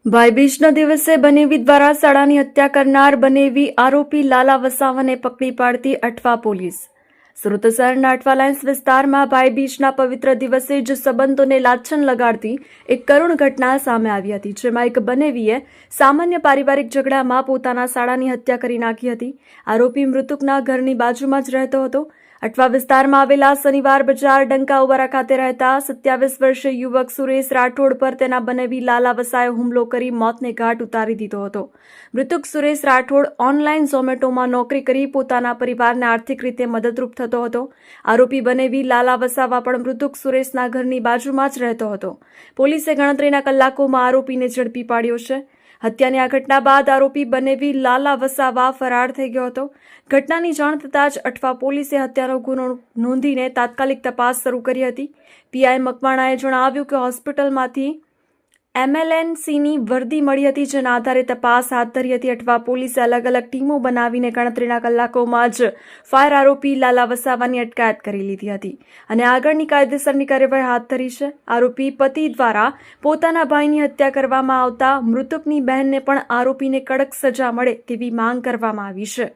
ભાઈબીજના દિવસે બનેવી દ્વારા શાળાની હત્યા કરનાર બનેવી આરોપી લાલા વસાવાને પકડી પાડતી અઠવા પોલીસ। સુરત શહેરના અઠવા લાઇન્સ વિસ્તારમાં ભાઈબીજના પવિત્ર દિવસે જ સંબંધોને લાછન લગાડતી એક કરુણ ઘટના સામે આવી હતી, જેમાં એક બનેવીએ સામાન્ય પારિવારિક ઝઘડામાં પોતાના શાળાની હત્યા કરી નાખી હતી। આરોપી મૃતકના ઘરની બાજુમાં જ રહેતો હતો। અઠવા વિસ્તારમાં આવેલા શનિવાર બજાર ડંકાઉવારા ખાતે રહેતા 27 વર્ષીય યુવક સુરેશ રાઠોડ પર તેના બનેવી લાલા વસાએ હુમલો કરી મોતને ઘાટ ઉતારી દીધો હતો। મૃતક સુરેશ રાઠોડ ઓનલાઈન ઝોમેટોમાં નોકરી કરી પોતાના પરિવારને આર્થિક રીતે મદદરૂપ થતો હતો। આરોપી બનેવી લાલા વસાવા પણ મૃતક સુરેશના ઘરની બાજુમાં જ રહેતો હતો। પોલીસે ગણતરીના કલાકોમાં આરોપીને ઝડપી પાડ્યો છે। હત્યાની આ ઘટના બાદ આરોપી બનેવી લાલા વસાવા ફરાર થઈ ગયો હતો। ઘટનાની જાણ થતાં જ અઠવા પોલીસે હત્યાનો ગુનો નોંધીને તાત્કાલિક તપાસ શરૂ કરી હતી। પીઆઈ મકવાણાએ જણાવ્યું કે હોસ્પિટલમાંથી MLNCની વર્દી મળી હતી, જેના આધારે તપાસ હાથ ધરી હતી। અઠવા પોલીસે અલગ અલગ ટીમો બનાવીને ગણતરીના કલાકોમાં જ ફાયર આરોપી લાલા વસાવાની અટકાયત કરી લીધી હતી અને આગળની કાયદેસરની કાર્યવાહી હાથ ધરી છે। આરોપી પતિ દ્વારા પોતાના ભાઈની હત્યા કરવામાં આવતા મૃતકની બહેનને પણ આરોપીને કડક સજા મળે તેવી માંગ કરવામાં આવી છે।